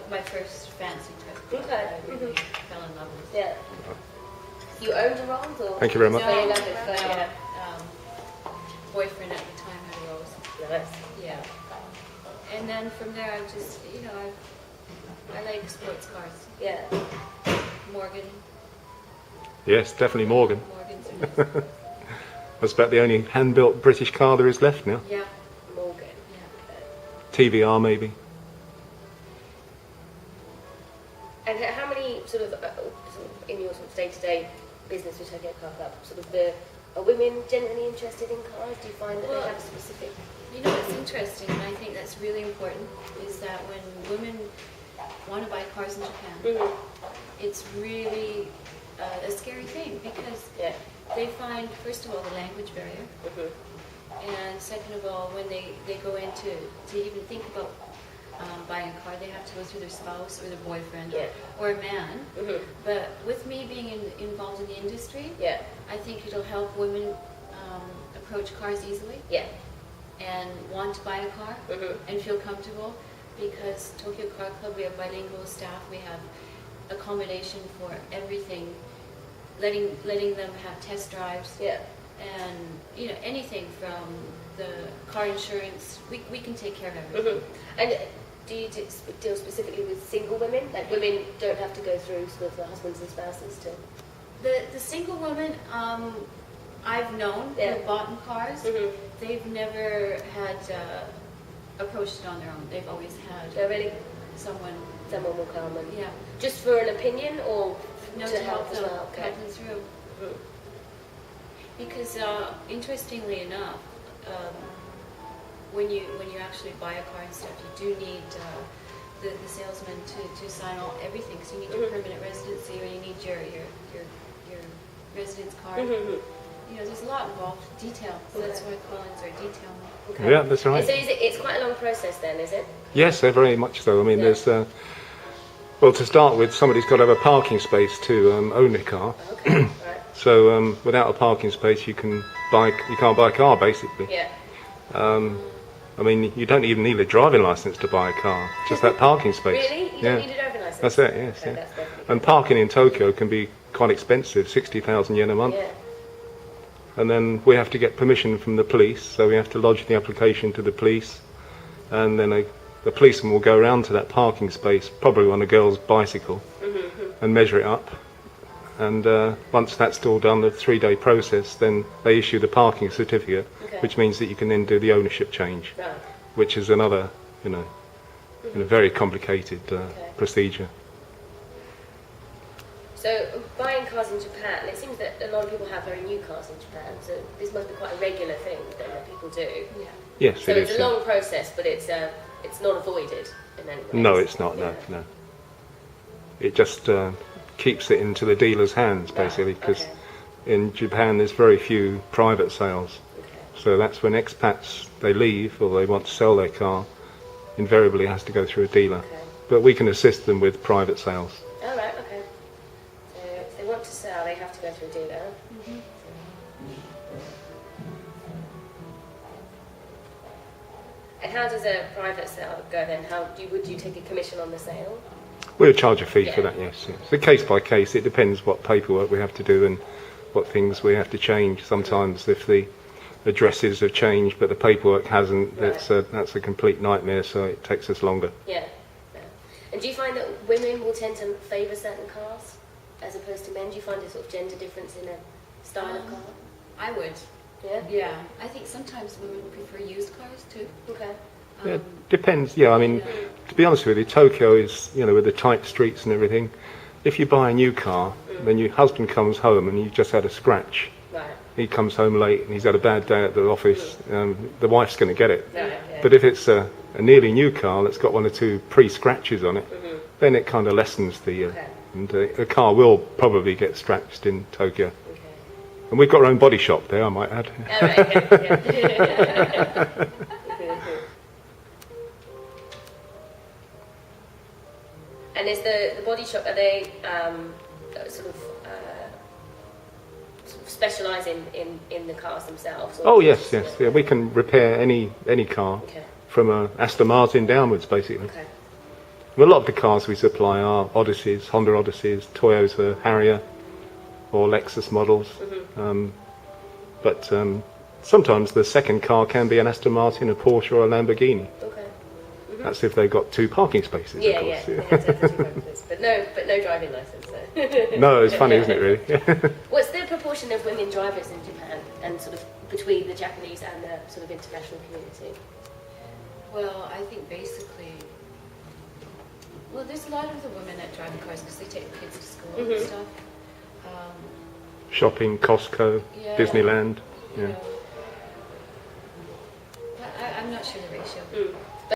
my first fancy trip. Okay. I really fell in love with. Yeah. You owned a Rolls, or? Thank you very much. Fell in love with, No, yeah. boyfriend at the time had a Rose. Nice. Yeah. And then from there, I just, I like sports cars. Yeah. Morgan. Yes, definitely Morgan. Morgans are nice. That's about the only hand-built British car there is left now. Yeah. Morgan. Yeah. TVR maybe. And how many sort of in your sort of day-to-day business with Tokyo Car Club, are women generally interested in cars? Do you find that they have a specific? What's interesting, and I think that's really important, is that when women want to buy cars in Japan, it's really a scary thing because they find, first of all, the language barrier, and second of all, when they go into to even think about buying a car, they have to go through their spouse or their boyfriend or a man. But with me being involved in the industry, I think it'll help women approach cars easily and want to buy a car and feel comfortable, because Tokyo Car Club, we have bilingual staff, we have accommodation for everything, letting them have test drives, and anything from the car insurance, we can take care of everything. And do you deal specifically with single women? Like women don't have to go through sort of the husbands and spouses to... The single women I've known who've bought in cars, they've never had approached it on their own. They've always had someone will come and... Yeah. Just for an opinion, or to help as them, well? Okay. help them through. Because interestingly enough, when you actually buy a car and stuff, you do need the salesman to sign everything. So you need your permanent residency, or you need your residence card. There's a lot involved, detail. So that's why call-ins are detail. Okay. Yeah, that's right. So it's quite a long process then, is it? Yes, they're very much so. I mean, there's well, to start with, somebody's got to have a parking space to own a car. Okay. Right. So without a parking space, you can't buy a car basically. Yeah. I mean, you don't even need a driving license to buy a car, just that parking space. Really? You don't need a driving license? That's it, yes. Okay, Yeah. that's definitely And parking in Tokyo can be quite expensive, 60,000 yen a month. Yeah. And then we have to get permission from the police, so we have to lodge the application to the police, and then the policeman will go around to that parking space, probably on a girl's bicycle, and measure it up. And once that's all done, the 3-day process, then they issue the parking certificate, which means that you can then do the ownership change, which is another, very complicated procedure. So buying cars in Japan, it seems that a lot of people have very new cars in Japan, so this must be quite a regular thing that people do. Yeah. Yes, So it it's is. a long process, but it's not avoided in any way. No, it's not. No. It just keeps it into the dealer's hands, basically, because in Japan there's very few private sales. So that's when expats, they leave or they want to sell their car, invariably it has to go through a dealer. But we can assist them with private sales. Oh, right, okay. So if they want to sell, they have to go through a dealer. And how does a private sale go then? Would you take a commission on the sale? We'll charge a fee for that, yes. So case by case, it depends what paperwork we have to do and what things we have to change. Sometimes if the addresses have changed but the paperwork hasn't, that's a complete nightmare, so it takes us longer. Yeah. And do you find that women will tend to favour certain cars as opposed to men? Do you find a sort of gender difference in a style of car? I would. Yeah? Yeah. I think sometimes women prefer used cars too. Okay. Yeah, depends. Yeah, I mean, to be honest with you, Tokyo is, with the tight streets and everything. If you buy a new car, then your husband comes home and you've just had a scratch. Right. He comes home late and he's had a bad day at the office. The wife's going to get it. Right, yeah. But if it's a nearly new car that's got 1 or 2 pre-scratches on it, then it kind of lessens the... And a car will probably get scratched in Tokyo. Okay. And we've got our own body shop there, I might add. Oh, right, yeah. And is the body shop, are they sort of specialise in the cars themselves? Oh yes. Yeah, we can repair any car from a Aston Martin downwards, basically. Okay. A lot of the cars we supply are Odysseys, Honda Odysseys, Toyota Harrier, or Lexus models. But sometimes the second car can be an Aston Martin, a Porsche, or a Lamborghini. Okay. That's if they've got 2 parking spaces. Yeah, of yeah. course. But no driving license. So. No, it's funny, isn't it? Really? What's the proportion of women drivers in Japan, and sort of between the Japanese and the sort of international community? Well, I think basically, well, there's a lot of the women that drive the cars because they take the kids to school and stuff. Shopping, Costco, Yeah. Disneyland. You Yeah. know, I'm not sure the ratio.